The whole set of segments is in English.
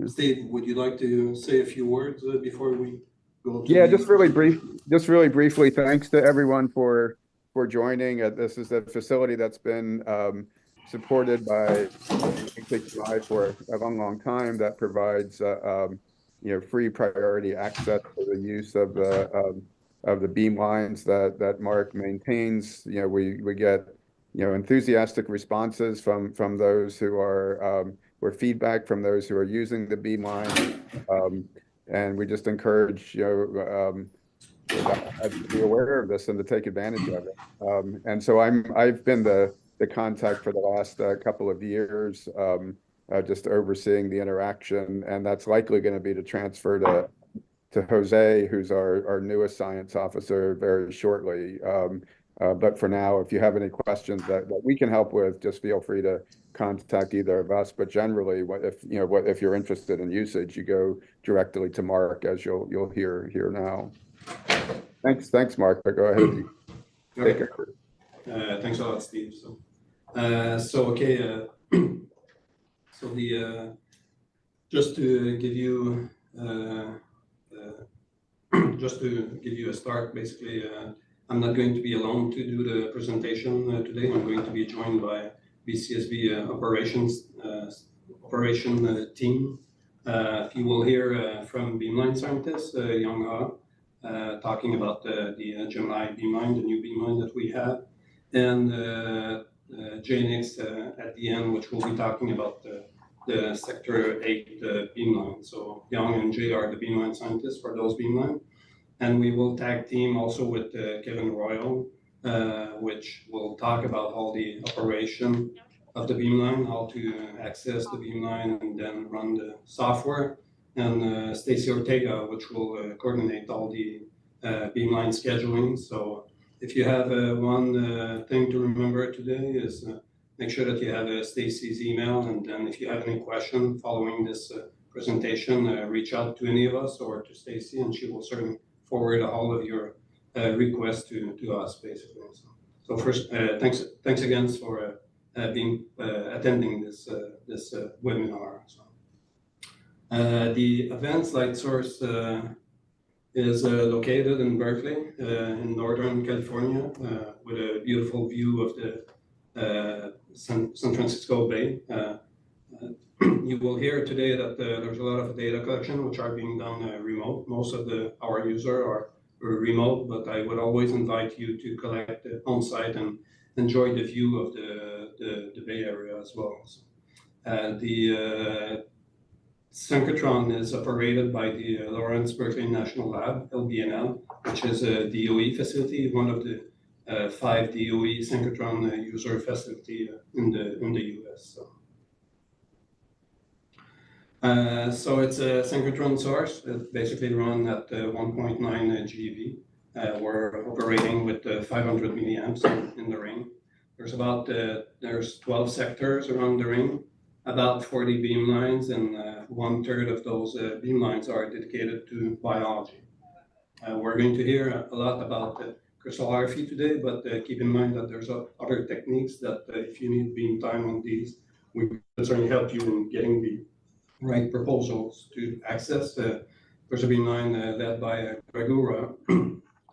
Steve, would you like to say a few words before we go to Yeah, the just really briefly, thanks to everyone for joining. This is a facility that's been supported by HHMI for a long time that provides free priority access to the use of the beam lines that Mark maintains. We get enthusiastic responses from those who are or feedback from those who are using the beam line. And we just encourage to be aware of this and to take advantage of it. And so I've been the contact for the last couple of years, just overseeing the interaction, and that's likely going to be to transfer to Jose, who's our newest science officer, very shortly. But for now, if you have any questions that we can help with, just feel free to contact either of us. But generally, if you're interested in usage, you go directly to Mark, as you'll hear now. Thanks, Mark. But go ahead. Okay. Thanks a lot, Steve. Just to give you a start, basically, I'm not going to be alone to do the presentation today. I'm going to be joined by BCSB operation team. You will hear from beamline scientist Young Ha talking about the Gemini beamline, the new beamline that we have, and JNX at the end, which will be talking about the Sector 8 beamline. So Young and Jay are the beamline scientists for those beamline. And we will tag team also with Kevin Royal, which will talk about all the operation of the beamline, how to access the beamline and then run the software. And Stacy Ortega, which will coordinate all the beamline scheduling. So if you have one thing to remember today is make sure that you have Stacy's email, and then if you have any question following this presentation, reach out to any of us or to Stacy, and she will certainly forward all of your requests to us, basically. So first, thanks again for attending this webinar. So, the events light source is located in Berkeley, in Northern California, with a beautiful view of the San Francisco Bay. You will hear today that there's a lot of data collection which are being done remote. Most of our users are remote, but I would always invite you to collect on-site and enjoy the view of the Bay Area as well. So, the synchrotron is operated by the Lawrence Berkeley National Lab, LBNL, which is a DOE facility, one of the 5 DOE synchrotron user facility in the US. So it's a synchrotron source. It basically runs at 1.9 GeV. We're operating with 500 milliamps in the ring. There's 12 sectors around the ring, about 40 beam lines, and 1/3 of those beam lines are dedicated to biology. We're going to hear a lot about crystallography today, but keep in mind that there's other techniques that if you need beam time on these, we can certainly help you in getting the right proposals to access. There's a beamline led by Gregura,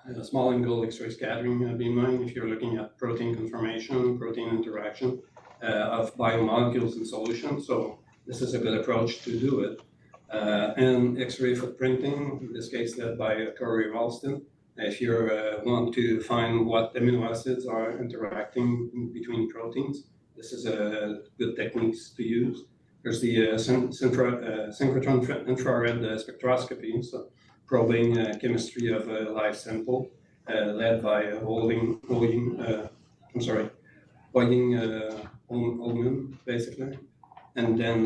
a small angle X-ray scattering beamline if you're looking at protein conformation, protein interaction of biomolecules in solution. So this is a good approach to do it. And X-ray footprinting, in this case led by Corey Ralston. If you want to find what amino acids are interacting between proteins, this is a good technique to use. There's the synchrotron infrared spectroscopy, so probing chemistry of a live sample, led by Ullman, basically. And then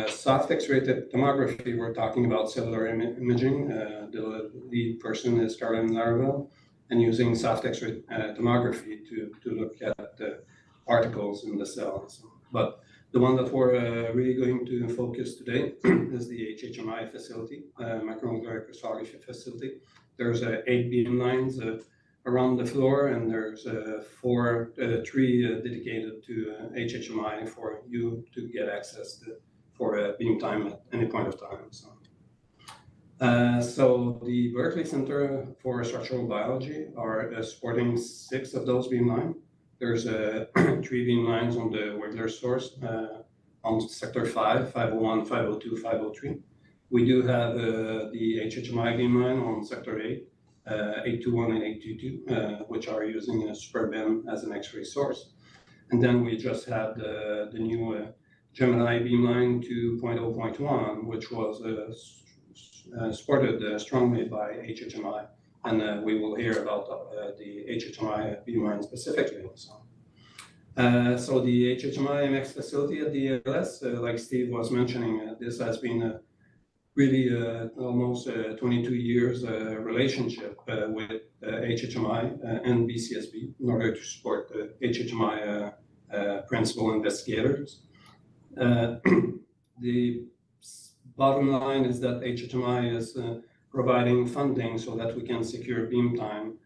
soft X-ray tomography, we're talking about cellular imaging. The lead person is Caroline Laravel, and using soft X-ray tomography to look at the particles in the cells. But the one that we're really going to focus today is the HHMI facility, macromolecular crystallography facility. There's 8 beam lines around the floor, and there's 3 dedicated to HHMI for you to get access to for beam time at any point of time. So the Berkeley Center for Structural Biology are supporting 6 of those beamlines. There's 3 beamlines on the Wigler source on sector 5, 501, 502, 503. We do have the HHMI beamline on sector 8, 821 and 822, which are using a super beam as an X-ray source. And then we just had the new Gemini beamline 2.0.1, which was supported strongly by HHMI, and we will hear about the HHMI beamline specifically. So the HHMI MX facility at the ALS, like Steve was mentioning, this has been really almost 22 years relationship with HHMI and BCSB in order to support the HHMI principal investigators. The bottom line is that HHMI is providing funding so that we can secure beam time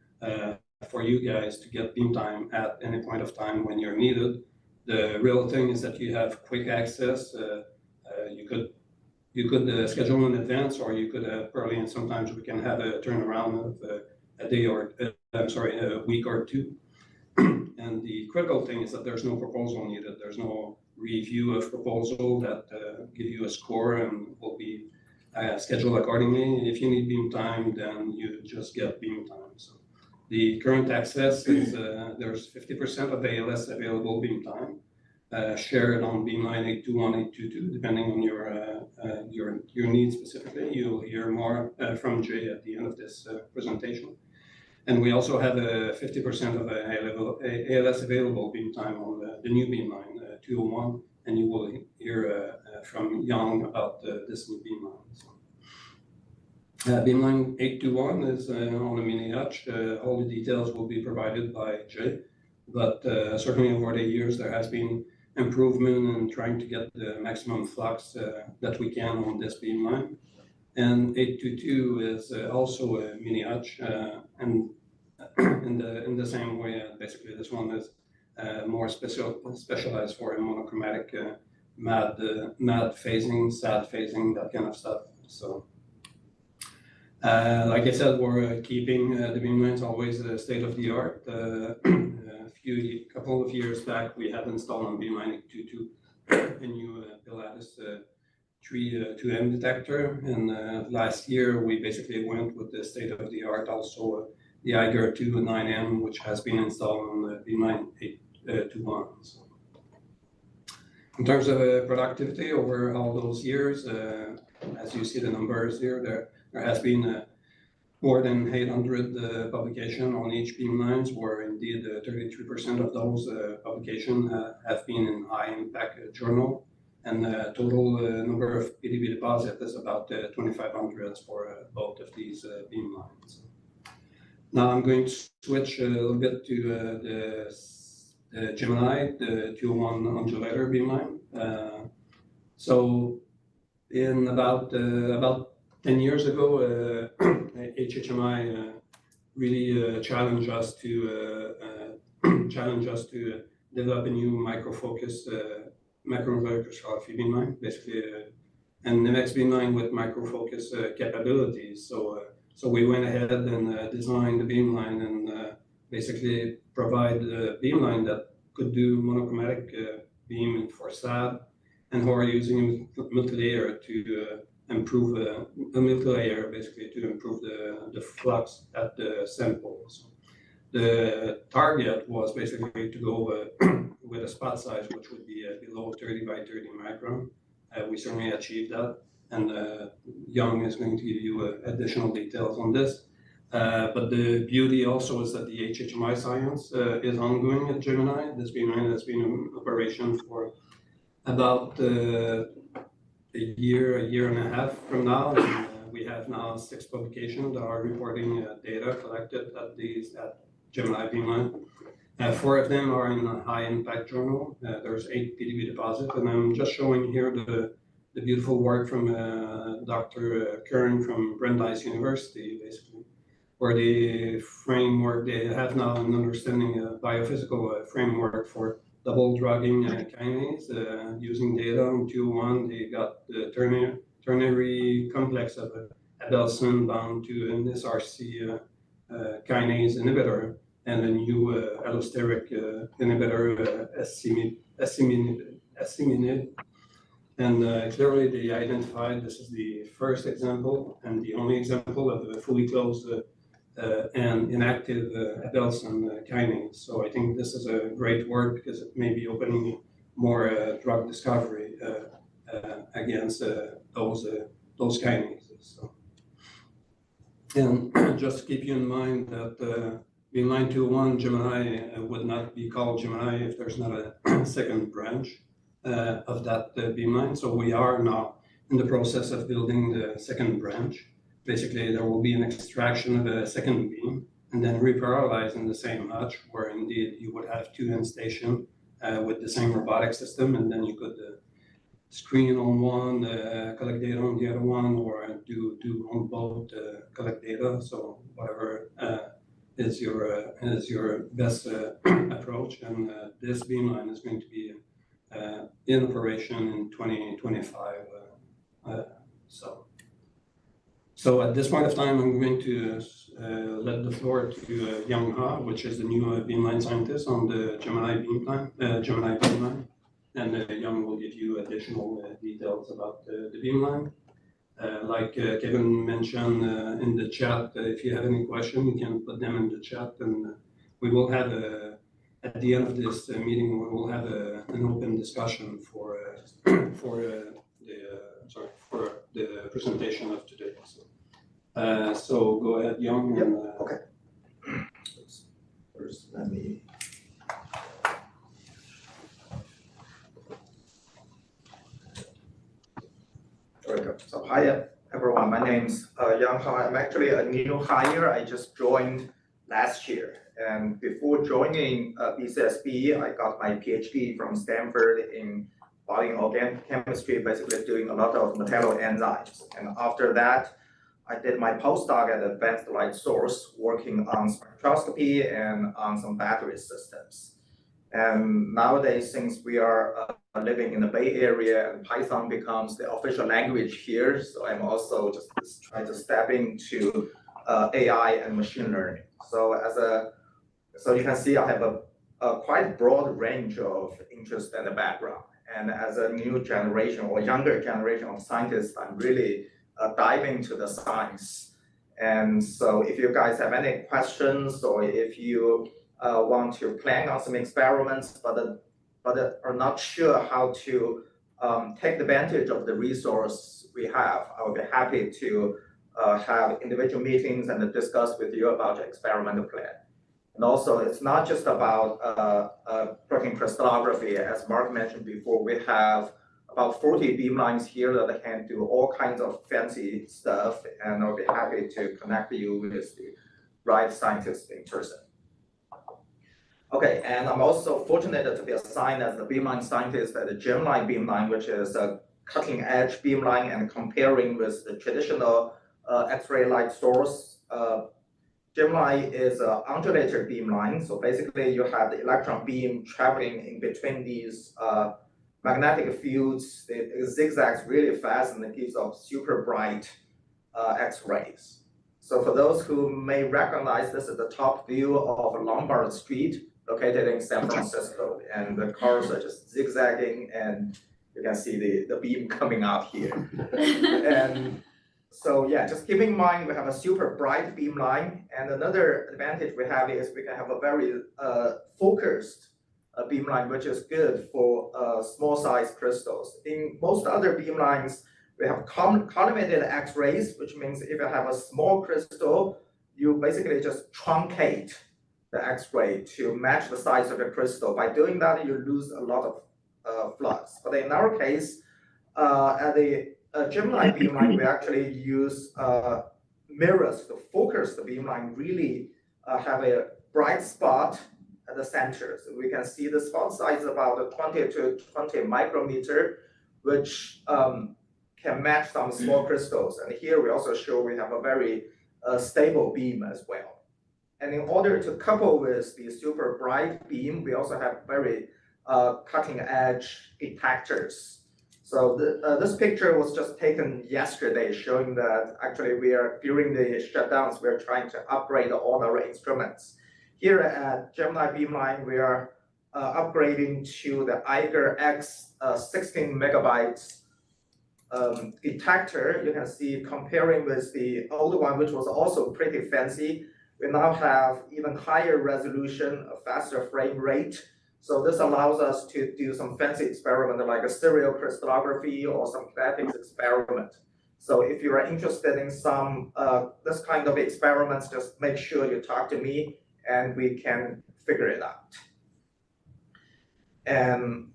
for you guys to get beam time at any point of time when you're needed. The real thing is that you have quick access. You could schedule in advance, or you could have early, and sometimes we can have a turnaround of a day or a week or 2. And the critical thing is that there's no proposal needed. There's no review of proposal that give you a score and will be scheduled accordingly. If you need beam time, then you just get beam time. So the current access is there's 50% of ALS available beam time shared on beamline 821, 822, depending on your needs specifically. You'll hear more from Jay at the end of this presentation. And we also have 50% of ALS available beam time on the new beamline 201, and you will hear from Young about this new beamline. Beamline 821 is on a mini hutch. All the details will be provided by Jay, but certainly over the years there has been improvement in trying to get the maximum flux that we can on this beamline. And 822 is also a mini hutch, and in the same way, basically this one is more specialized for a monochromatic MAD phasing, SAD phasing, that kind of stuff. So, like I said, we're keeping the beamlines always state of the art. A couple of years back, we had installed on beamline 822 a new Pilatus 2M detector, and last year we basically went with the state of the art also the Eiger 2 9M, which has been installed on the beamline 821. So in terms of productivity over all those years, as you see the numbers here, there has been more than 800 publications on each beamlines, where indeed 33% of those publications have been in high impact journal, and the total number of PDB deposits is about 2,500 for both of these beamlines. Now I'm going to switch a little bit to the Gemini, the 201 undulator beamline. So in about 10 years ago, HHMI really challenged us to develop a new micro-focused macromolecular crystallography beamline, basically an MX beamline with micro-focus capabilities. So we went ahead and designed the beamline and basically provide a beamline that could do monochromatic beam for SAD, and we're using a multilayer to improve a multilayer basically to improve the flux at the samples. The target was basically to go with a spot size which would be below 30 by 30 micron. We certainly achieved that, and Young is going to give you additional details on this. But the beauty also is that the HHMI science is ongoing at Gemini. This beamline has been in operation for about a year and a half from now. We have now 6 publications that are reporting data collected at Gemini beamline. 4 of them are in a high impact journal. There's 8 PDB deposits, and I'm just showing here the beautiful work from Dr. Kern from Brandeis University, basically, where the framework, they have now an understanding, a biophysical framework for double drugging kinase using data on 201. They got the ternary complex of Abelson bound to an SRC kinase inhibitor and a new allosteric inhibitor, asciminib. And clearly they identified this is the first example and the only example of a fully closed and inactive Abelson kinase. So I think this is a great work because it may be opening more drug discovery against those kinases. So. And just to keep you in mind that beamline 201 Gemini would not be called Gemini if there's not a second branch of that beamline. So we are now in the process of building the second branch. Basically, there will be an extraction of a second beam and then reparallelize in the same hutch where indeed you would have two end stations with the same robotic system, and then you could screen on one, collect data on the other one, or do on both, collect data. So whatever is your best approach. And this beamline is going to be in operation in 2025. So at this point of time, I'm going to let the floor to Young Ha, which is the new beamline scientist on the Gemini beamline. And Young will give you additional details about the beamline. Like Kevin mentioned in the chat, if you have any question, you can put them in the chat, and we will have at the end of this meeting, we will have an open discussion for the presentation of today. So go ahead, Young. Yep. And, okay. First, let me. There we go. So hi everyone, my name's Yang Ha. I'm actually a new hire. I just joined last year, and before joining BCSB, I got my PhD from Stanford in bioorganic chemistry, basically doing a lot of metalloenzymes. And after that, I did my postdoc at Advanced Light Source, working on spectroscopy and on some battery systems. And nowadays, since we are living in the Bay Area and Python becomes the official language here, so I'm also just trying to step into AI and machine learning. So you can see I have a quite broad range of interest and background. And as a new generation or younger generation of scientists, I'm really diving into the science. And so if you guys have any questions, or if you want to plan on some experiments, but are not sure how to take advantage of the resource we have, I would be happy to have individual meetings and discuss with you about the experimental plan. And also, it's not just about protein crystallography. As Mark mentioned before, we have about 40 beamlines here that can do all kinds of fancy stuff, and I'll be happy to connect you with the right scientists in person. Okay, and I'm also fortunate to be assigned as the beamline scientist at the Gemini beamline, which is a cutting-edge beamline, and comparing with the traditional X-ray light source. Gemini is an undulator beamline, so basically you have the electron beam traveling in between these magnetic fields. It zigzags really fast, and it gives off super bright X-rays. So for those who may recognize, this is the top view of Lombard Street, located in San Francisco, and the cars are just zigzagging, and you can see the beam coming out here. And so yeah, just keep in mind we have a super bright beamline, and another advantage we have is we can have a very focused beamline, which is good for small size crystals. In most other beamlines, we have collimated X-rays, which means if you have a small crystal, you basically just truncate the X-ray to match the size of the crystal. By doing that, you lose a lot of flux. But in our case, at the Gemini beamline, we actually use mirrors to focus the beamline, really have a bright spot at the center. So we can see the spot size about 20 to 20 micrometer, which can match some small crystals. And here we also show we have a very stable beam as well. And in order to couple with the super bright beam, we also have very cutting edge detectors. So this picture was just taken yesterday, showing that actually during the shutdowns, we're trying to upgrade all our instruments. Here at Gemini Beamline, we are upgrading to the Eiger X 16 megabytes detector. You can see comparing with the old one, which was also pretty fancy, we now have even higher resolution, a faster frame rate. So this allows us to do some fancy experiment like a stereo crystallography or some kinetics experiment. So if you are interested in some this kind of experiments, just make sure you talk to me and we can figure it out. And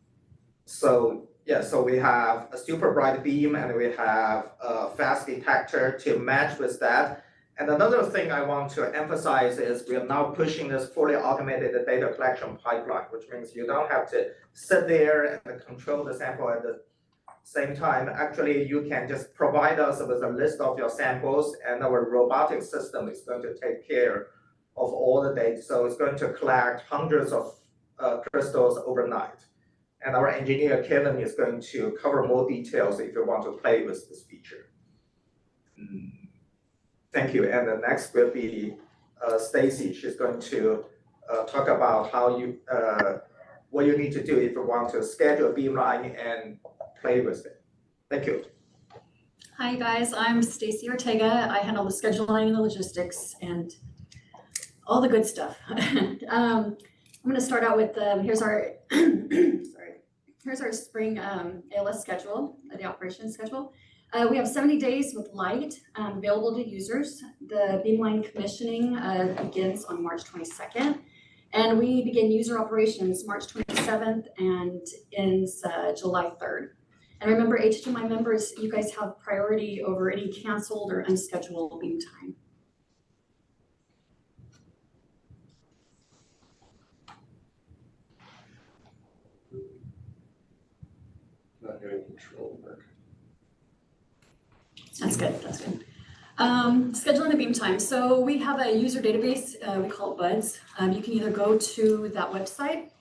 so yeah, so we have a super bright beam and we have a fast detector to match with that. And another thing I want to emphasize is we are now pushing this fully automated data collection pipeline, which means you don't have to sit there and control the sample at the same time. Actually, you can just provide us with a list of your samples and our robotic system is going to take care of all the data. So it's going to collect hundreds of crystals overnight. And our engineer, Kevin, is going to cover more details if you want to play with this feature. Thank you. And the next will be Stacy. She's going to talk about how you, what you need to do if you want to schedule a beamline and play with it. Thank you. Hi guys, I'm Stacy Ortega. I handle the scheduling and the logistics and all the good stuff. I'm going to start out with here's our here's our spring ALS schedule, the operations schedule. We have 70 days with light available to users. The beamline commissioning begins on March 22nd, and we begin user operations March 27th and ends July 3rd. And remember, HHMI members, you guys have priority over any canceled or unscheduled beam time. Not doing control work. That's good, that's good. Scheduling the beam time. So we have a user database, we call it BUDS. You can either go to that website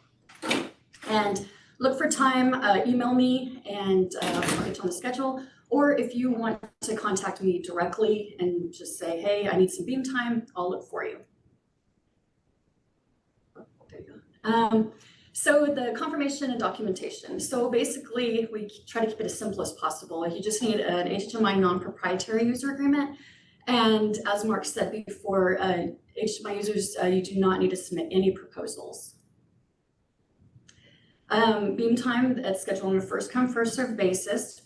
and look for time, email me and I'll get you on the schedule. Or if you want to contact me directly and just say, hey, I need some beam time, I'll look for you. There you go. So the confirmation and documentation. So basically, we try to keep it as simple as possible. You just need an HHMI non-proprietary user agreement. And as Mark said before, HHMI users, you do not need to submit any proposals. Beam time, it's scheduled on a first come, first served basis.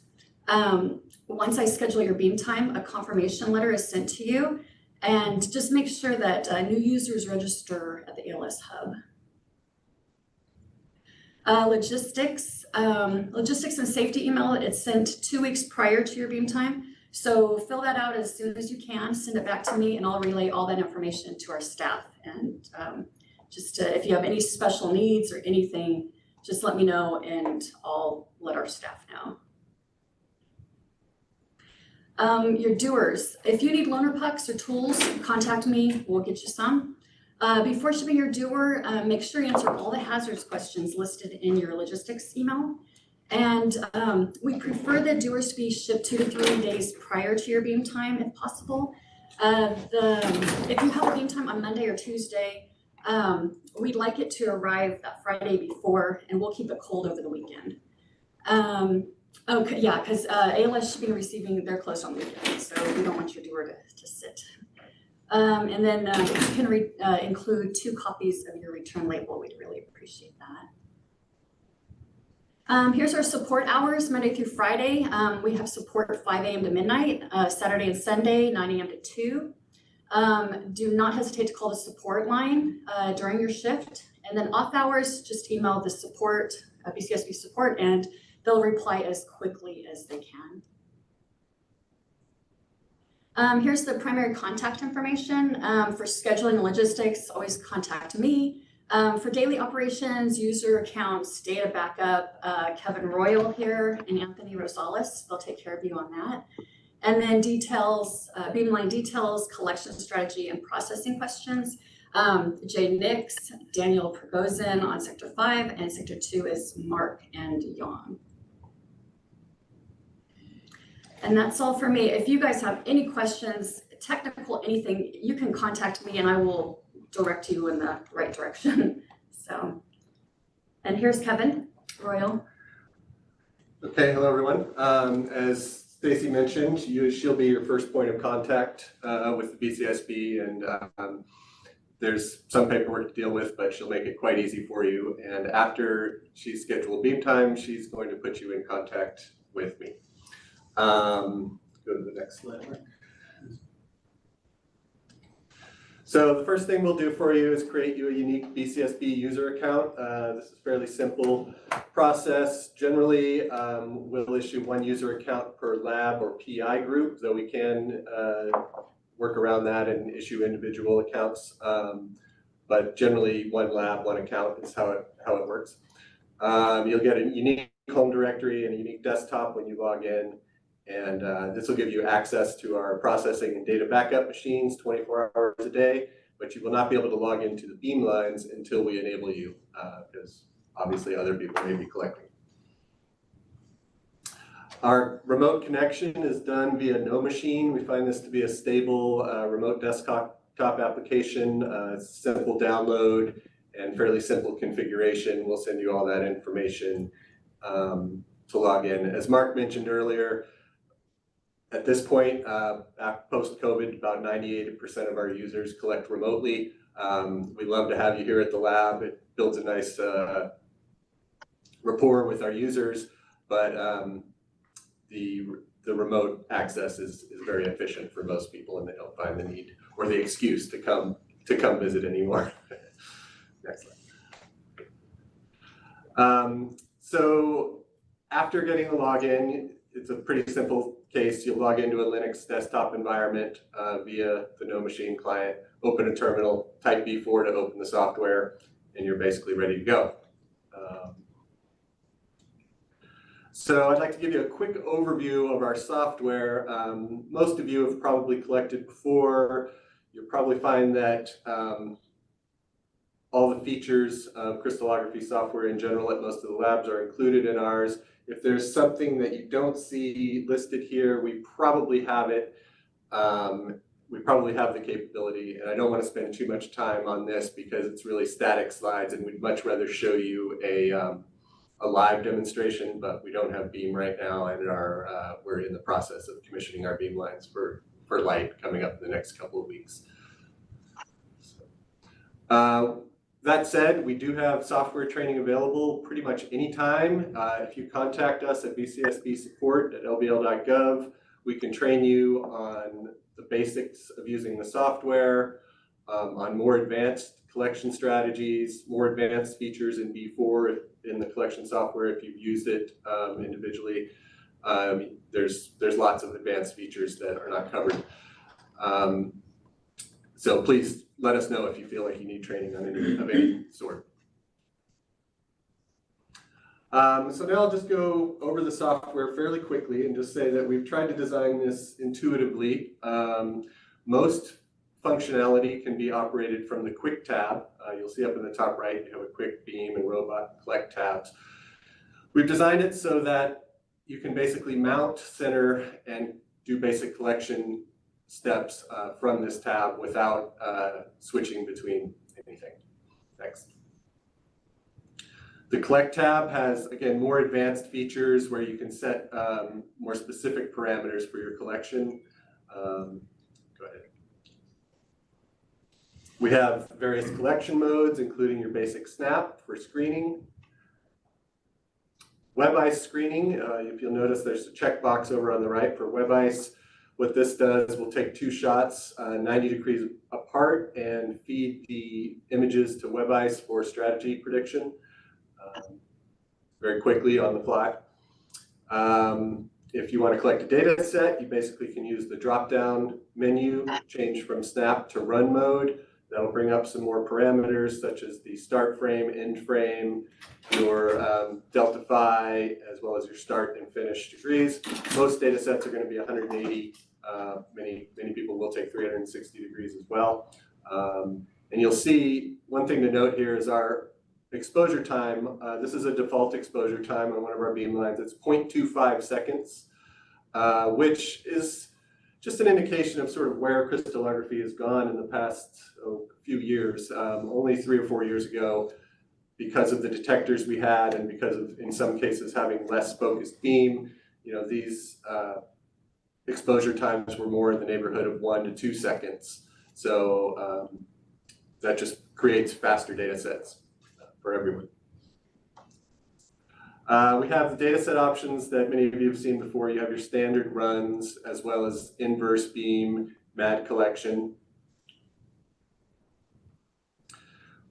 Once I schedule your beam time, a confirmation letter is sent to you. And just make sure that new users register at the ALS Hub. Logistics and safety email, it's sent 2 weeks prior to your beam time. So fill that out as soon as you can, send it back to me and I'll relay all that information to our staff. And if you have any special needs or anything, just let me know and I'll let our staff know. Your doers, if you need loaner pucks or tools, contact me, we'll get you some. Before shipping your doer, make sure you answer all the hazards questions listed in your logistics email. And we prefer the doers to be shipped 2 to 3 days prior to your beam time if possible. If you have a beam time on Monday or Tuesday, we'd like it to arrive that Friday before, and we'll keep it cold over the weekend. Okay, yeah, because ALS shipping and receiving, they're closed on the weekend, so we don't want your doer to sit. And then if you can include 2 copies of your return label, we'd really appreciate that. Here's our support hours, Monday through Friday. We have support 5 a.m. to midnight, Saturday and Sunday, 9 a.m. to 2. Do not hesitate to call the support line during your shift. And then off hours, just email the support, BCSB support, and they'll reply as quickly as they can. Here's the primary contact information. For scheduling and logistics, always contact me. For daily operations, user accounts, data backup, Kevin Royal here and Anthony Rosales, they'll take care of you on that. And then details, beamline details, collection strategy, and processing questions. Jay Nix, Daniel Prigozhin on Sector 5, and Sector 2 is Mark and Yang. And that's all for me. If you guys have any questions, technical, anything, you can contact me and I will direct you in the right direction. So, and here's Kevin Royal. Okay, hello everyone. As Stacy mentioned, she'll be your first point of contact with the BCSB, and there's some paperwork to deal with, but she'll make it quite easy for you. And after she's scheduled beam time, she's going to put you in contact with me. Go to the next slide, Mark. So the first thing we'll do for you is create you a unique BCSB user account. This is a fairly simple process. Generally, we'll issue one user account per lab or PI group, though we can work around that and issue individual accounts. But generally, one lab, one account is how it works. You'll get a unique home directory and a unique desktop when you log in. And this will give you access to our processing and data backup machines 24 hours a day, but you will not be able to log into the beamlines until we enable you, because obviously other people may be collecting. Our remote connection is done via No Machine. We find this to be a stable remote desktop application, simple download and fairly simple configuration. We'll send you all that information to log in. As Mark mentioned earlier, at this point, post-COVID, about 98% of our users collect remotely. We love to have you here at the lab. It builds a nice rapport with our users, but the remote access is very efficient for most people, and they don't find the need or the excuse to come visit anymore. Next slide. So after getting the login, it's a pretty simple case. You'll log into a Linux desktop environment via the No Machine client, open a terminal, type B4 to open the software, and you're basically ready to go. So I'd like to give you a quick overview of our software. Most of you have probably collected before. You'll probably find that all the features of crystallography software in general at most of the labs are included in ours. If there's something that you don't see listed here, we probably have it. We probably have the capability, and I don't want to spend too much time on this because it's really static slides, and we'd much rather show you a live demonstration, but we don't have beam right now, and we're in the process of commissioning our beam lines for light coming up in the next couple of weeks. That said, we do have software training available pretty much anytime. If you contact us at BCSB support at lbl.gov, we can train you on the basics of using the software, on more advanced collection strategies, more advanced features in B4 in the collection software if you've used it individually. There's lots of advanced features that are not covered. So please let us know if you feel like you need training on any sort. So now I'll just go over the software fairly quickly and just say that we've tried to design this intuitively. Most functionality can be operated from the Quick tab. You'll see up in the top right, you have a Quick, Beam, and Robot Collect tabs. We've designed it so that you can basically mount, center, and do basic collection steps from this tab without switching between anything. Next. The Collect tab has, again, more advanced features where you can set more specific parameters for your collection. Go ahead. We have various collection modes, including your basic snap for screening. Web ice screening, if you'll notice there's a checkbox over on the right for web ice. What this does, we'll take 2 shots 90 degrees apart and feed the images to WebICE for strategy prediction very quickly on the fly. If you want to collect a data set, you basically can use the drop-down menu, change from snap to run mode. That'll bring up some more parameters such as the start frame, end frame, your delta phi, as well as your start and finish degrees. Most data sets are going to be 180. Many people will take 360 degrees as well. And you'll see one thing to note here is our exposure time. This is a default exposure time on one of our beamlines. It's 0.25 seconds, which is just an indication of sort of where crystallography has gone in the past few years. Only 3 or 4 years ago, because of the detectors we had and because of, in some cases, having less focused beam, these exposure times were more in the neighborhood of 1 to 2 seconds. So that just creates faster data sets for everyone. We have the data set options that many of you have seen before. You have your standard runs as well as inverse beam, MAD collection.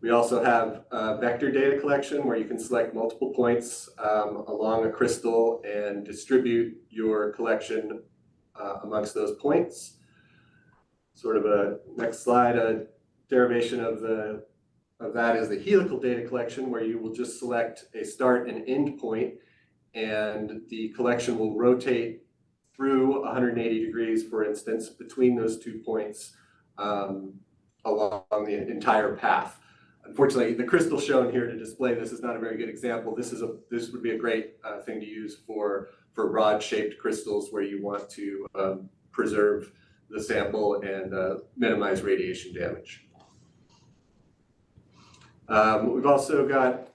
We also have vector data collection where you can select multiple points along a crystal and distribute your collection amongst those points. Sort of a next slide, a derivation of that is the helical data collection, where you will just select a start and end point, and the collection will rotate through 180 degrees, for instance, between those 2 points along the entire path. Unfortunately, the crystal shown here to display this is not a very good example. This would be a great thing to use for rod-shaped crystals where you want to preserve the sample and minimize radiation damage. We've also got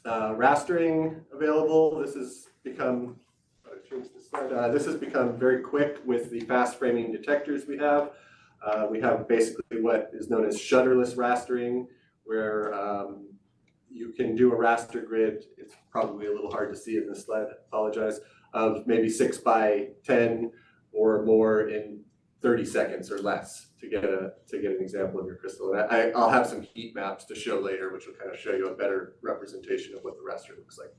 rastering available. This has become, this has become very quick with the fast framing detectors we have. We have basically what is known as shutterless rastering, where you can do a raster grid. It's probably a little hard to see in this slide, I apologize, of maybe 6 by 10 or more in 30 seconds or less to get an example of your crystal. And I'll have some heat maps to show later, which will kind of show you a better representation of what the raster looks like.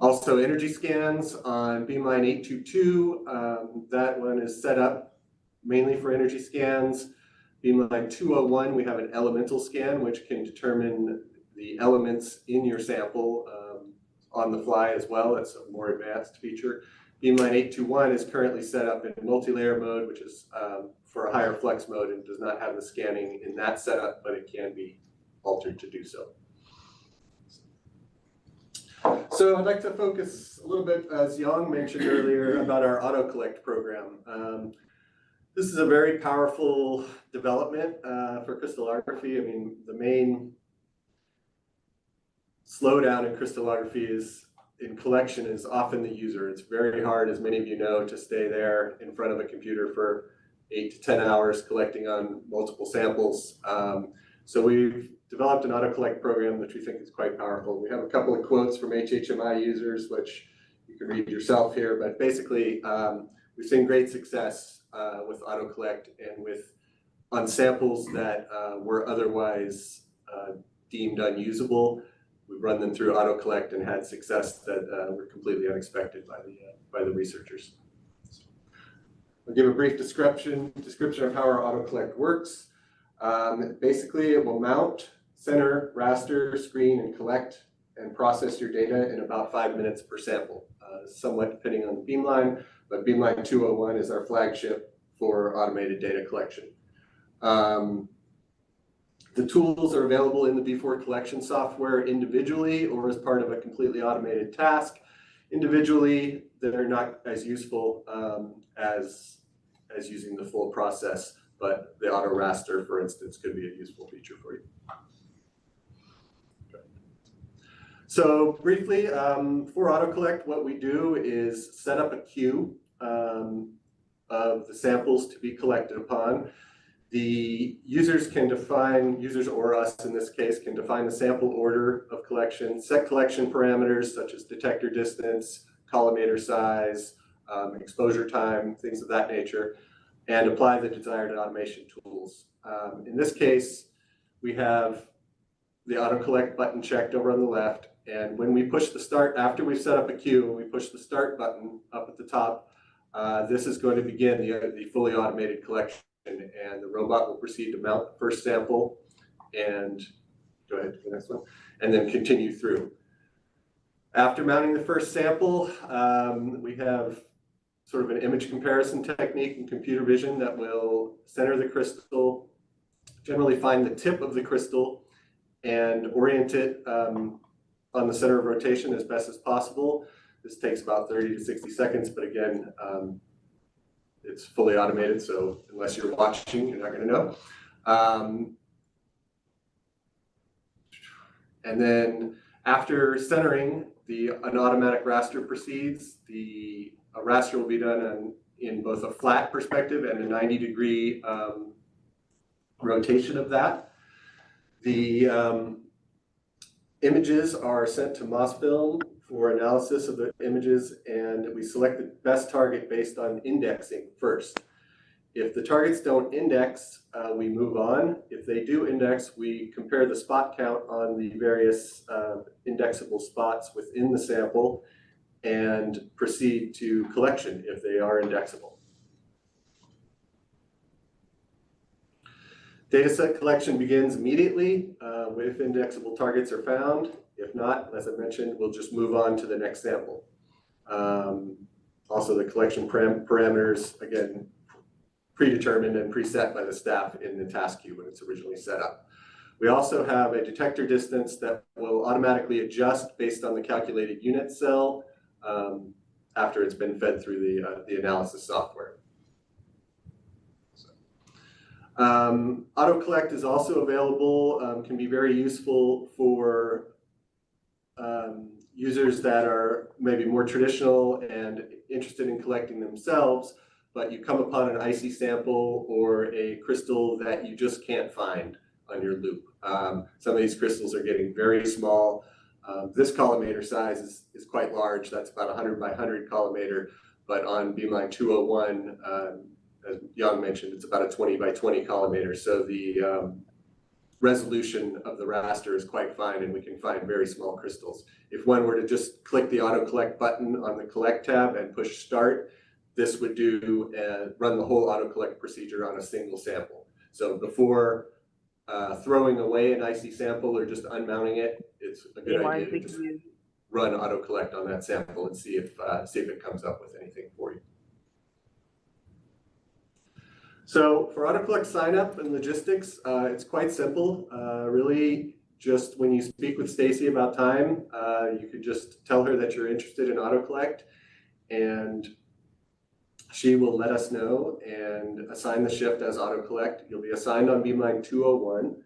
Also energy scans on beamline 822. That one is set up mainly for energy scans. Beamline 201, we have an elemental scan, which can determine the elements in your sample on the fly as well. That's a more advanced feature. Beamline 821 is currently set up in multi-layer mode, which is for a higher flux mode and does not have the scanning in that setup, but it can be altered to do so. So I'd like to focus a little bit, as Yang mentioned earlier, about our auto-collect program. This is a very powerful development for crystallography. I mean, the main slowdown in crystallography in collection is often the user. It's very hard, as many of you know, to stay there in front of a computer for 8 to 10 hours collecting on multiple samples. So we've developed an auto-collect program which we think is quite powerful. We have a couple of quotes from HHMI users, which you can read yourself here, but basically we've seen great success with auto-collect and on samples that were otherwise deemed unusable. We've run them through auto-collect and had success that were completely unexpected by the researchers. I'll give a brief description of how our auto-collect works. Basically, it will mount, center, raster, screen, and collect and process your data in about 5 minutes per sample, somewhat depending on the beamline, but beamline 201 is our flagship for automated data collection. The tools are available in the B4 collection software individually or as part of a completely automated task. Individually, they're not as useful as using the full process, but the auto raster, for instance, could be a useful feature for you. So briefly, for auto-collect, what we do is set up a queue of the samples to be collected upon. The users or us in this case, can define the sample order of collection, set collection parameters such as detector distance, collimator size, exposure time, things of that nature, and apply the desired automation tools. In this case, we have the auto-collect button checked over on the left, and when we push the start, after we've set up a queue, when we push the start button up at the top, this is going to begin the fully automated collection, and the robot will proceed to mount the first sample and go ahead to the next one, and then continue through. After mounting the first sample, we have sort of an image comparison technique in computer vision that will center the crystal, generally find the tip of the crystal and orient it on the center of rotation as best as possible. This takes about 30 to 60 seconds, but again, it's fully automated, so unless you're watching, you're not going to know. And then after centering, an automatic raster proceeds. A raster will be done in both a flat perspective and a 90-degree rotation of that. The images are sent to MOSFilm for analysis of the images, and we select the best target based on indexing first. If the targets don't index, we move on. If they do index, we compare the spot count on the various indexable spots within the sample and proceed to collection if they are indexable. Dataset collection begins immediately if indexable targets are found. If not, as I mentioned, we'll just move on to the next sample. Also, the collection parameters, again, predetermined and preset by the staff in the task queue when it's originally set up. We also have a detector distance that will automatically adjust based on the calculated unit cell after it's been fed through the analysis software. Auto-collect is also available, can be very useful for users that are maybe more traditional and interested in collecting themselves, but you come upon an icy sample or a crystal that you just can't find on your loop. Some of these crystals are getting very small. This collimator size is quite large. That's about 100 by 100 collimator, but on beamline 201, as Yang mentioned, it's about a 20 by 20 collimator. So the resolution of the raster is quite fine, and we can find very small crystals. If one were to just click the auto collect button on the collect tab and push start, this would run the whole auto collect procedure on a single sample. So before throwing away an icy sample or just unmounting it, it's a good idea to just run auto collect on that sample and see if it comes up with anything for you. So for AutoCollect signup and logistics, it's quite simple. Really, just when you speak with Stacy about time, you could just tell her that you're interested in AutoCollect, and she will let us know and assign the shift as AutoCollect. You'll be assigned on beamline 201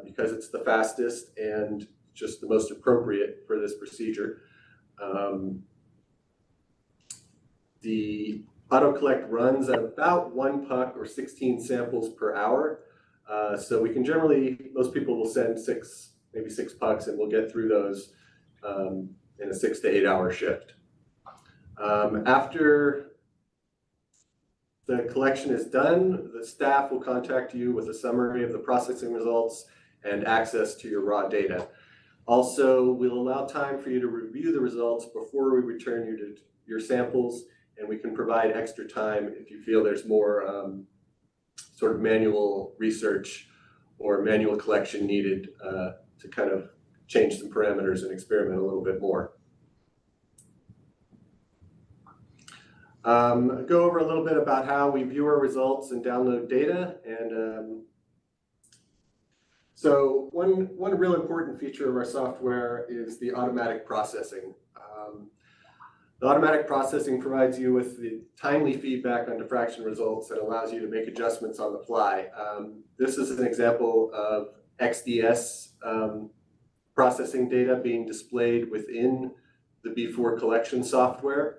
because it's the fastest and just the most appropriate for this procedure. The AutoCollect runs at about 1 puck or 16 samples per hour. So we can generally, most people will send maybe six pucks, and we'll get through those in a 6 to 8 hour shift. After the collection is done, the staff will contact you with a summary of the processing results and access to your raw data. Also, we'll allow time for you to review the results before we return your samples, and we can provide extra time if you feel there's more sort of manual research or manual collection needed to kind of change some parameters and experiment a little bit more. Go over a little bit about how we view our results and download data. And so one real important feature of our software is the automatic processing. The automatic processing provides you with the timely feedback on diffraction results and allows you to make adjustments on the fly. This is an example of XDS processing data being displayed within the B4 collection software.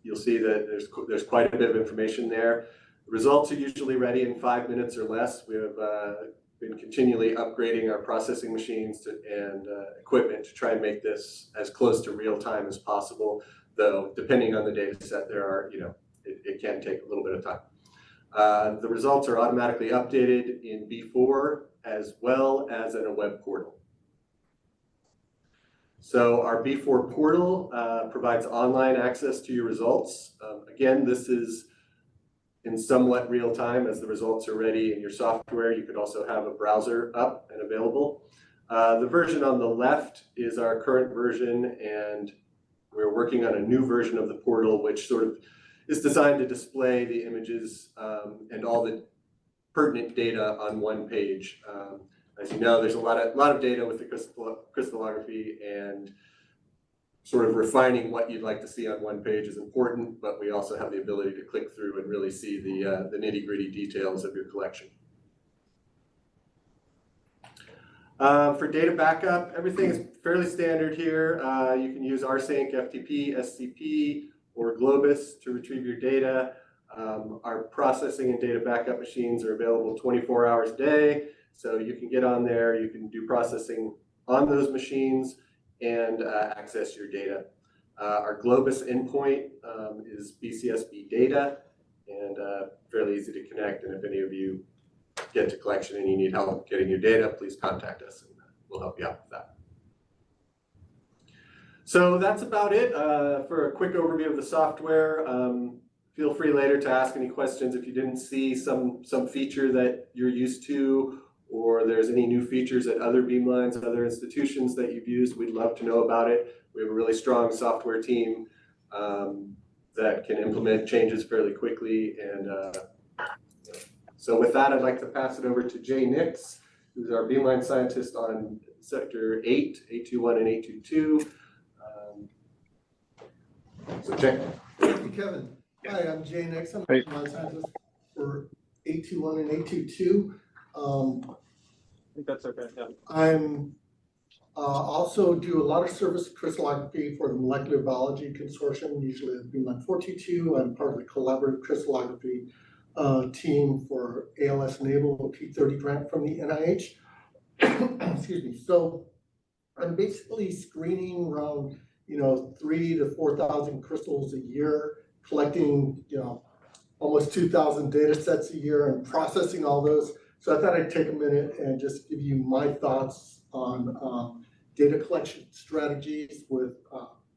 You'll see that there's quite a bit of information there. The results are usually ready in 5 minutes or less. We have been continually upgrading our processing machines and equipment to try and make this as close to real time as possible, though depending on the data set, it can take a little bit of time. The results are automatically updated in B4 as well as in a web portal. So our B4 portal provides online access to your results. Again, this is in somewhat real time as the results are ready in your software. You could also have a browser up and available. The version on the left is our current version, and we're working on a new version of the portal, which sort of is designed to display the images and all the pertinent data on one page. As you know, there's a lot of data with the crystallography, and sort of refining what you'd like to see on one page is important, but we also have the ability to click through and really see the nitty-gritty details of your collection. For data backup, everything is fairly standard here. You can use rsync, FTP, SCP, or Globus to retrieve your data. Our processing and data backup machines are available 24 hours a day. So you can get on there, you can do processing on those machines and access your data. Our Globus endpoint is BCSB data, and fairly easy to connect. And if any of you get to collection and you need help getting your data, please contact us and we'll help you out with that. So that's about it for a quick overview of the software. Feel free later to ask any questions if you didn't see some feature that you're used to, or there's any new features at other beamlines, other institutions that you've used. We'd love to know about it. We have a really strong software team that can implement changes fairly quickly. And so with that, I'd like to pass it over to Jay Nix, who's our beamline scientist on sector 8, 821 and 822. So Jay. Thank you, Kevin. Hi, I'm Jay Nix. I'm a beamline scientist for 821 and 822. I think that's okay. Yeah. I'm also do a lot of service crystallography for the Molecular Biology Consortium, usually at beamline 422. I'm part of the collaborative crystallography team for ALS Enable P30 grant from the NIH. Excuse me. So I'm basically screening around 3,000 to 4,000 crystals a year, collecting almost 2,000 data sets a year and processing all those. So I thought I'd take a minute and just give you my thoughts on data collection strategies with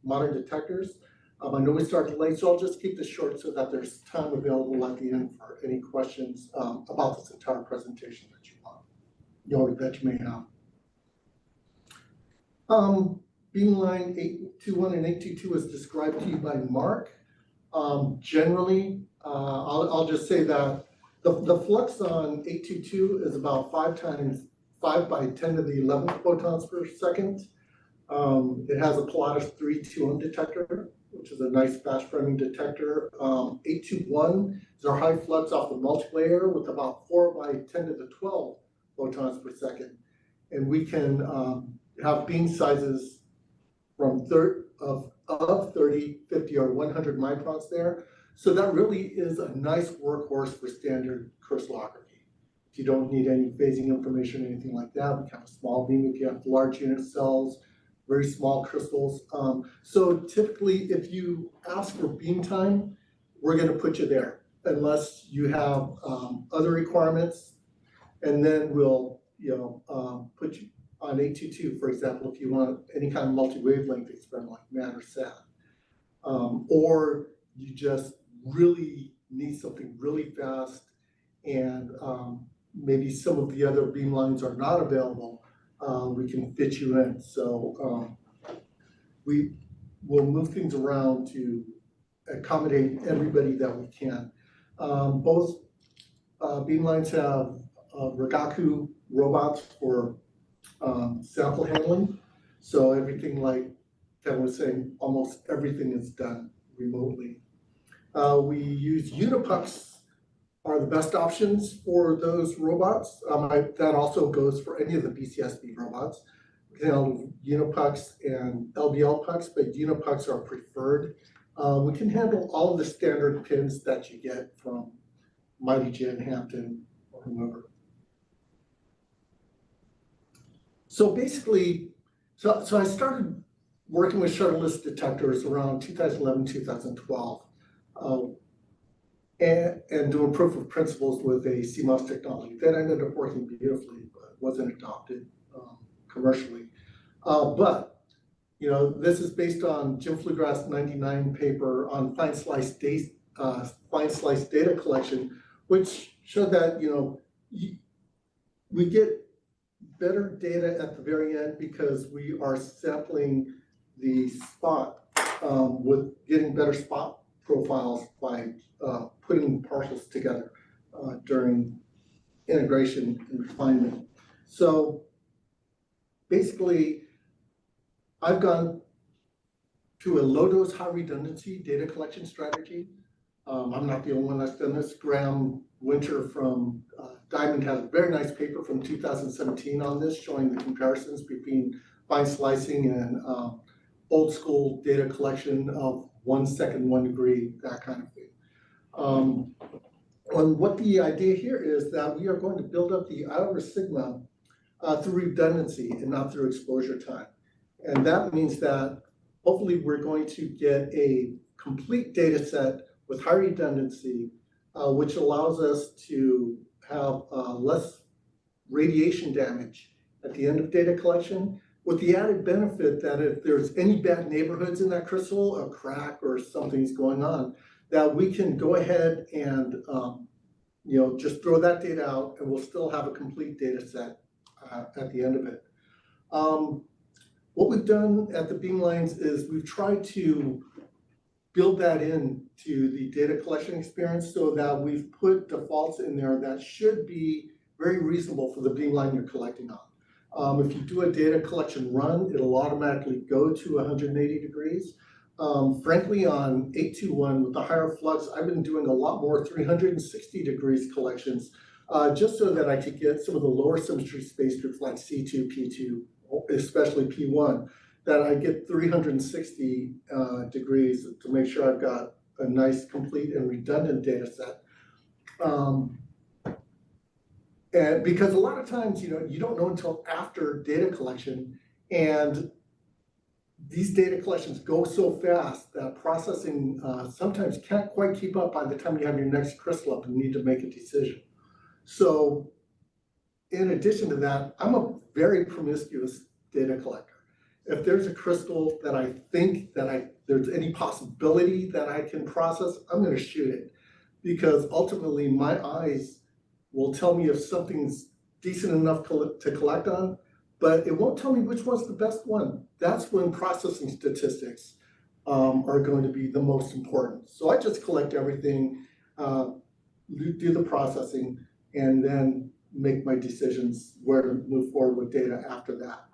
modern detectors. I know we started late, so I'll just keep this short so that there's time available at the end for any questions about this entire presentation that you may have. Beamline 821 and 822 is described to you by Mark. Generally, I'll just say that the flux on 822 is about 5 times 5 by 10 to the 11th photons per second. It has a Pilatus 321 detector, which is a nice fast framing detector. 821 is our high flux off the multilayer with about 4 by 10 to the 12 photons per second. And we can have beam sizes from 30, 50, or 100 microns there. So that really is a nice workhorse for standard crystallography. If you don't need any phasing information or anything like that, we can have a small beam if you have large unit cells, very small crystals. So typically, if you ask for beam time, we're going to put you there, unless you have other requirements, and then we'll put you on 822, for example, if you want any kind of multi-wavelength experiment like MAD or SAD, or you just really need something really fast, and maybe some of the other beamlines are not available, we can fit you in. So we will move things around to accommodate everybody that we can. Both beamlines have Rigaku robots for sample handling. So everything, like Kevin was saying, almost everything is done remotely. We use Unipucks are the best options for those robots. That also goes for any of the BCSB robots. We can handle Unipucks and LBL pucks, but Unipucks are preferred. We can handle all of the standard pins that you get from Mighty Jen, Hampton, or whoever. So basically, so I started working with shuttleless detectors around 2011, 2012, and doing proof of principles with a CMOS technology. That ended up working beautifully, but wasn't adopted commercially. But this is based on Jim Flugrass' '99 paper on fine slice data collection, which showed that we get better data at the very end because we are sampling the spot with getting better spot profiles by putting parcels together during integration and refinement. So basically, I've gone to a low dose, high redundancy data collection strategy. I'm not the only one that's done this. Graham Winter from Diamond has a very nice paper from 2017 on this, showing the comparisons between fine slicing and old school data collection of 1 second, 1 degree, that kind of thing. And what the idea here is that we are going to build up the I over sigma through redundancy and not through exposure time. And that means that hopefully we're going to get a complete data set with high redundancy, which allows us to have less radiation damage at the end of data collection, with the added benefit that if there's any bad neighborhoods in that crystal, a crack or something's going on, that we can go ahead and just throw that data out and we'll still have a complete data set at the end of it. What we've done at the Beamlines is we've tried to build that into the data collection experience so that we've put defaults in there that should be very reasonable for the beamline you're collecting on. If you do a data collection run, it'll automatically go to 180 degrees. Frankly, on 821 with the higher flux, I've been doing a lot more 360 degrees collections, just so that I could get some of the lower symmetry space groups like C2, P2, especially P1, that I get 360 degrees to make sure I've got a nice, complete, and redundant data set. And because a lot of times, you don't know until after data collection, and these data collections go so fast that processing sometimes can't quite keep up by the time you have your next crystal up and need to make a decision. So in addition to that, I'm a very promiscuous data collector. If there's a crystal that I think that there's any possibility that I can process, I'm going to shoot it, because ultimately my eyes will tell me if something's decent enough to collect on, but it won't tell me which one's the best one. That's when processing statistics are going to be the most important. So I just collect everything, do the processing, and then make my decisions where to move forward with data after that.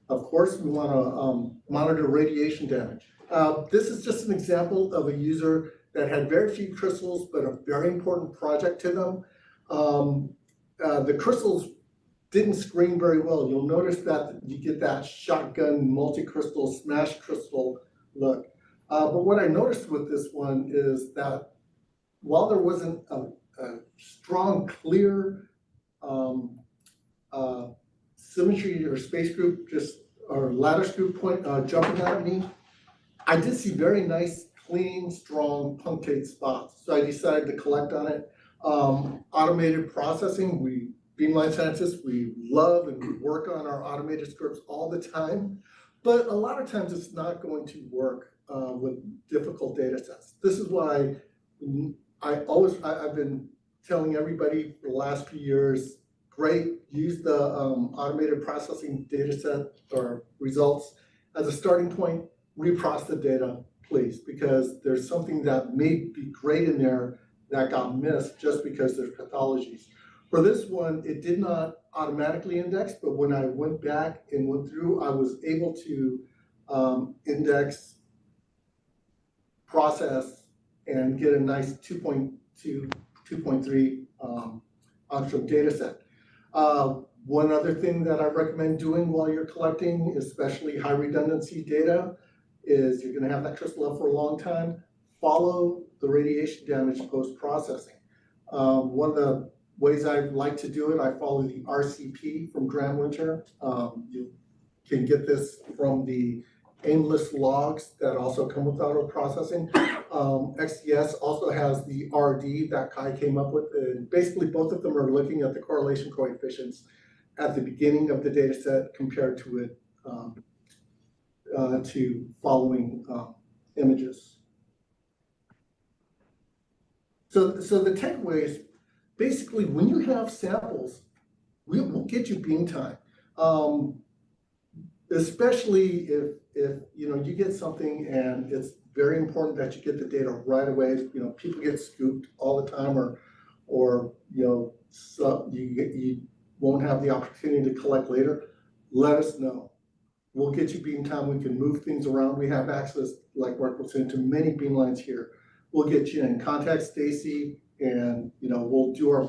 Of course, we want to monitor radiation damage. This is just an example of a user that had very few crystals, but a very important project to them. The crystals didn't screen very well. You'll notice that you get that shotgun multi-crystal smash crystal look. But what I noticed with this one is that while there wasn't a strong, clear symmetry or space group or lattice group point jumping out at me, I did see very nice, clean, strong punctate spots. So I decided to collect on it. Automated processing, Beamline scientists, we love and we work on our automated scripts all the time, but a lot of times it's not going to work with difficult data sets. This is why I've been telling everybody for the last few years, great, use the automated processing data set or results as a starting point, reprocess the data, please, because there's something that may be great in there that got missed just because there's pathologies. For this one, it did not automatically index, but when I went back and went through, I was able to index, process, and get a nice 2.2, 2.3 angstrom data set. One other thing that I recommend doing while you're collecting, especially high redundancy data, is you're going to have that crystal up for a long time. Follow the radiation damage post-processing. One of the ways I like to do it, I follow the RCP from Graham Winter. You can get this from the aimless logs that also come with auto processing. XDS also has the RD that Kai came up with. And basically, both of them are looking at the correlation coefficients at the beginning of the data set compared to it to following images. So the takeaway is basically when you have samples, we'll get you beam time. especially if you get something and it's very important that you get the data right away. People get scooped all the time, or so you won't have the opportunity to collect later. Let us know. We'll get you beam time. We can move things around. We have access, like Mark was saying, to many beamlines here. We'll get you in. Contact Stacy, and we'll do our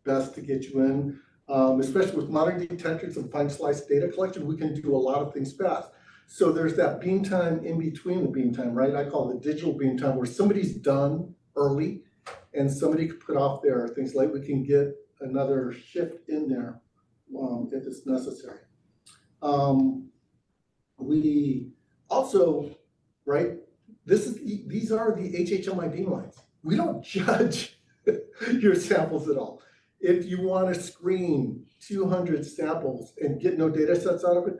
best to get you in. Especially with modern detectors and fine slice data collection, we can do a lot of things fast. So there's that beam time in between the beam time, right? I call it the digital beam time, where somebody's done early and somebody could put off their things late. We can get another shift in there if it's necessary. We also, right, these are the HHMI beamlines. We don't judge your samples at all. If you want to screen 200 samples and get no data sets out of it,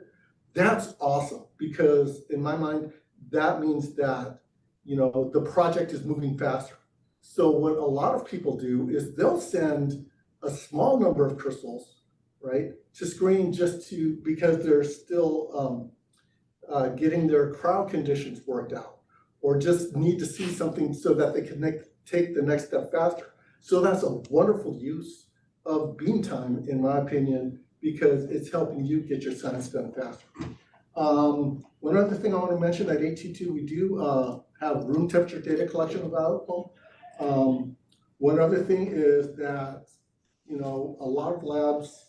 that's awesome, because in my mind, that means that the project is moving faster. So what a lot of people do is they'll send a small number of crystals, right, to screen because they're still getting their crowd conditions worked out, or just need to see something so that they can take the next step faster. So that's a wonderful use of beam time, in my opinion, because it's helping you get your science done faster. One other thing I want to mention, at 822, we do have room temperature data collection available. One other thing is that, a lot of labs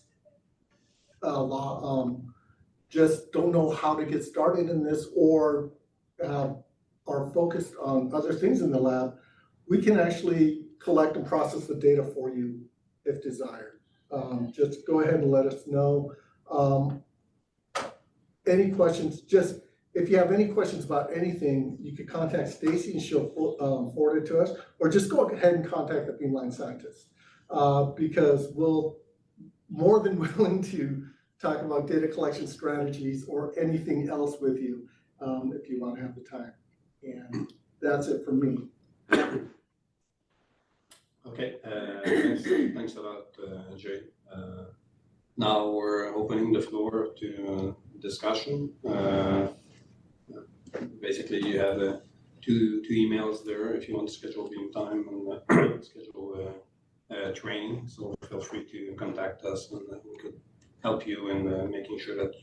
just don't know how to get started in this, or are focused on other things in the lab. We can actually collect and process the data for you if desired. Just go ahead and let us know. Any questions? Just if you have any questions about anything, you could contact Stacy and she'll forward it to us, or just go ahead and contact the beamline scientist, because we'll more than willing to talk about data collection strategies or anything else with you if you want to have the time. And that's it for me. Okay, thanks a lot, Jay. Now we're opening the floor to discussion. Basically, you have two emails there if you want to schedule beam time and schedule training. So feel free to contact us, and we could help you in making sure that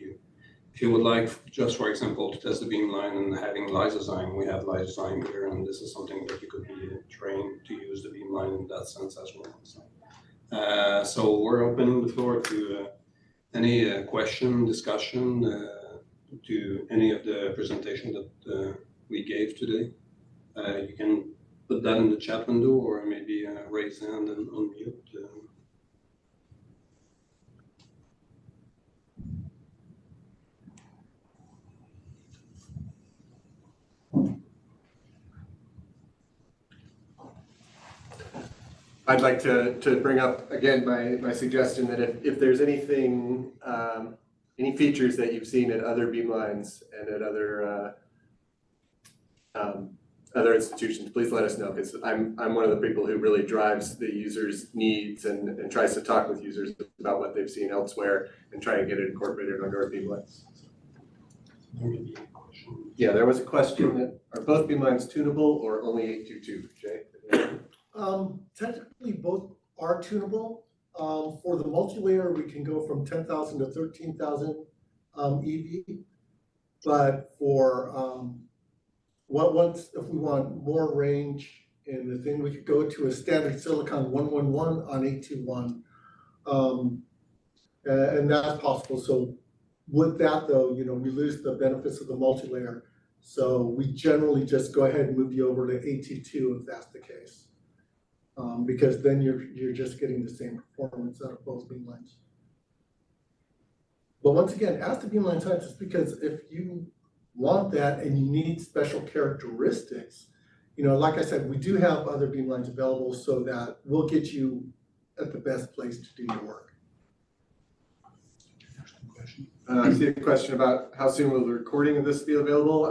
if you would like, just for example, to test the beamline and having lysozyme, we have lysozyme here, and this is something that you could be trained to use the beamline in that sense as well. So we're opening the floor to any question, discussion to any of the presentation that we gave today. You can put that in the chat window, or maybe raise hand and unmute. I'd like to bring up again my suggestion that if there's anything, any features that you've seen at other beamlines and at other institutions, please let us know, because I'm one of the people who really drives the users' needs and tries to talk with users about what they've seen elsewhere and try and get it incorporated onto our beamlines. Yeah, there was a question that are both beamlines tunable or only 822, Jay? Technically, both are tunable. For the multi-layer, we can go from 10,000 to 13,000 EV. But for once, if we want more range in the thing, we could go to a standard silicon 111 on 821, and that's possible. So with that, though, we lose the benefits of the multi-layer. So we generally just go ahead and move you over to 822 if that's the case. Because then you're just getting the same performance out of both beamlines. But once again, ask the beamline scientist, because if you want that and you need special characteristics, like I said, we do have other beamlines available, so that we'll get you at the best place to do your work. I see a question about how soon will the recording of this be available.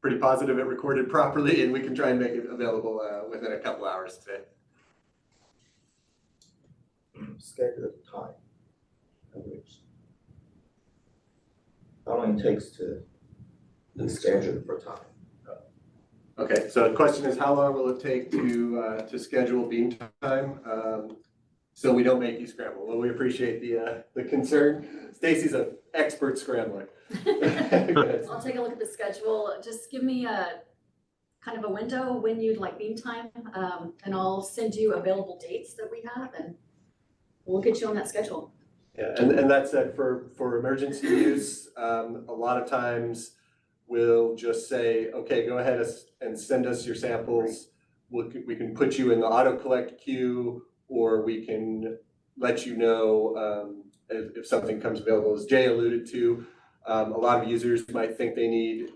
Pretty positive it recorded properly, and we can try and make it available within a couple hours today. Schedule time. How long it takes to schedule for time? Okay, so the question is, how long will it take to schedule beam time? So we don't make you scramble. Well, we appreciate the concern. Stacy's an expert scrambler. I'll take a look at the schedule. Just give me a kind of a window when you'd like beam time, and I'll send you available dates that we have, and we'll get you on that schedule. Yeah, and that said, for emergency use, a lot of times we'll just say, okay, go ahead and send us your samples. We can put you in the auto collect queue, or we can let you know if something comes available. As Jay alluded to, a lot of users might think they need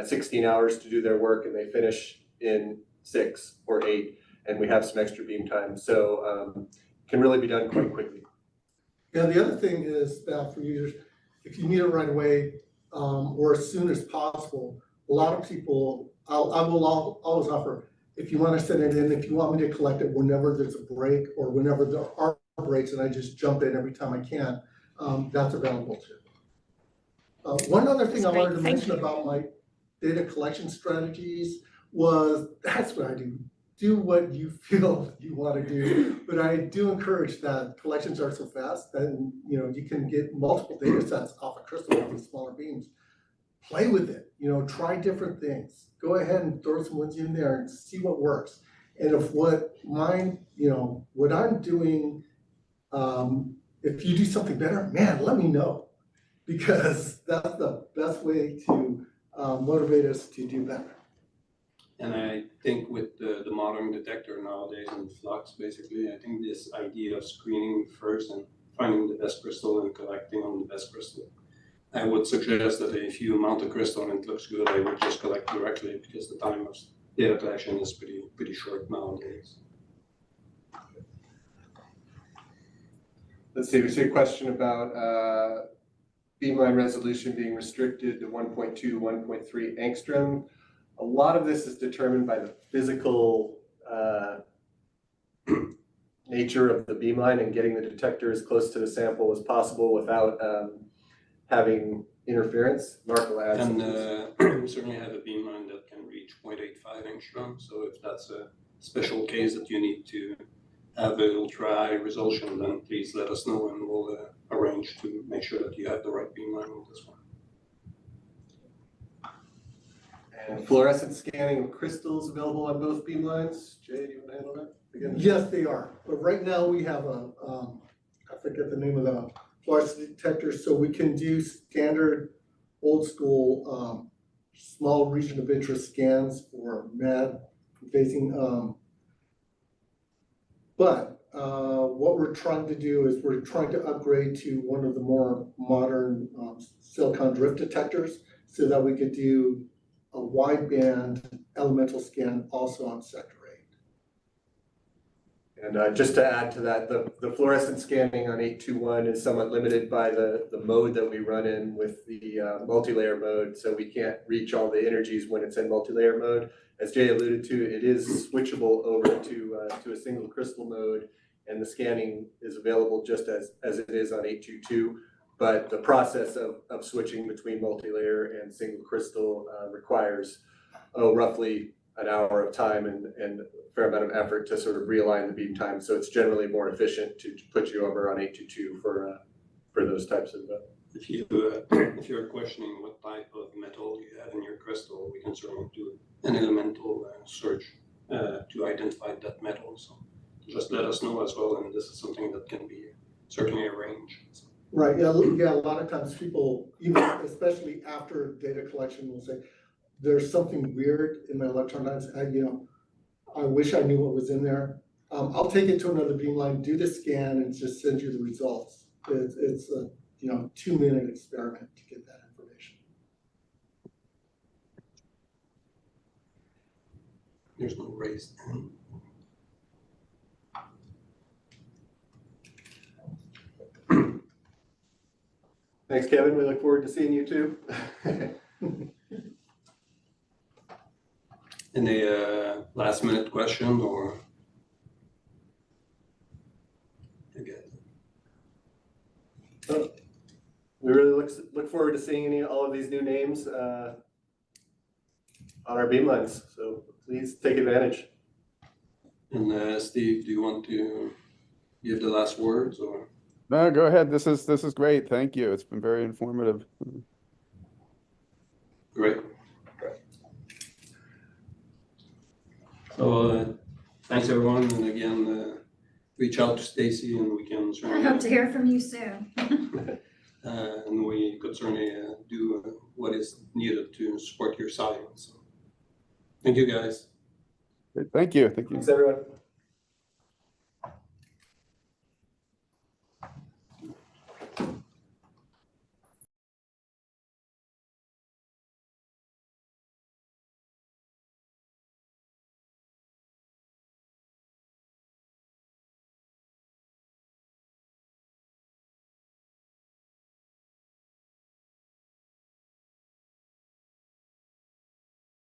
16 hours to do their work and they finish in 6 or 8, and we have some extra beam time. So can really be done quite quickly. Yeah, the other thing is that for users, if you need it right away, or as soon as possible, a lot of people, I will always offer, if you want to send it in, if you want me to collect it whenever there's a break or whenever there are breaks and I just jump in every time I can, that's available too. One other thing I wanted to mention about my data collection strategies was, that's what I do. Do what you feel you want to do, but I do encourage that collections are so fast that you can get multiple data sets off a crystal with these smaller beams. Play with it, try different things. Go ahead and throw some ones in there and see what works. And if what I'm doing, if you do something better, man, let me know, because that's the best way to motivate us to do better. And I think with the modern detector nowadays in flux, basically, I think this idea of screening first and finding the best crystal and collecting on the best crystal. I would suggest that if you mount a crystal and it looks good, I would just collect directly, because the time of data collection is pretty short nowadays. Let's see, we see a question about beamline resolution being restricted to 1.2 to 1.3 angstrom. A lot of this is determined by the physical nature of the beamline and getting the detector as close to the sample as possible without having interference. Mark will add something. And we certainly have a beamline that can reach 0.85 angstrom. So if that's a special case that you need to have a ultra high resolution, then please let us know and we'll arrange to make sure that you have the right beamline with this one. And fluorescent scanning of crystals available on both beamlines. Jay, do you want to handle that again? Yes, they are. But right now we have I forget the name of the fluorescent detector, so we can do standard old school small region of interest scans for MAD facing. But what we're trying to do is we're trying to upgrade to one of the more modern silicon drift detectors so that we could do a wideband elemental scan also on sector 8. And just to add to that, the fluorescent scanning on 821 is somewhat limited by the mode that we run in with the multi-layer mode, so we can't reach all the energies when it's in multi-layer mode. As Jay alluded to, it is switchable over to a single crystal mode, and the scanning is available just as it is on 822. But the process of switching between multi-layer and single crystal requires roughly an hour of time and a fair amount of effort to sort of realign the beam time. So it's generally more efficient to put you over on 822 for those types of. If you're questioning what type of metal you have in your crystal, we can certainly do an elemental search to identify that metal. So just let us know as well, and this is something that can be certainly arranged. So. Right. Yeah. A lot of times people, even especially after data collection, will say, "There's something weird in my electron lines. I wish I knew what was in there." I'll take it to another beamline, do the scan, and just send you the results. It's a 2-minute experiment to get that information. There's no raised hand. Thanks, Kevin. We look forward to seeing you too. Any last minute question or? Again. We really look look forward to seeing all of these new names on our beamlines. So please take advantage. And Steve, do you want to give the last words or? No, go ahead. This is great. Thank you. It's been very informative. Great. So thanks everyone, and again, reach out to Stacy and we can I certainly, hope to hear from you soon. and we could certainly do what is needed to support your science. Thank you, guys. Great. Thank you. Thank you. Thanks, everyone.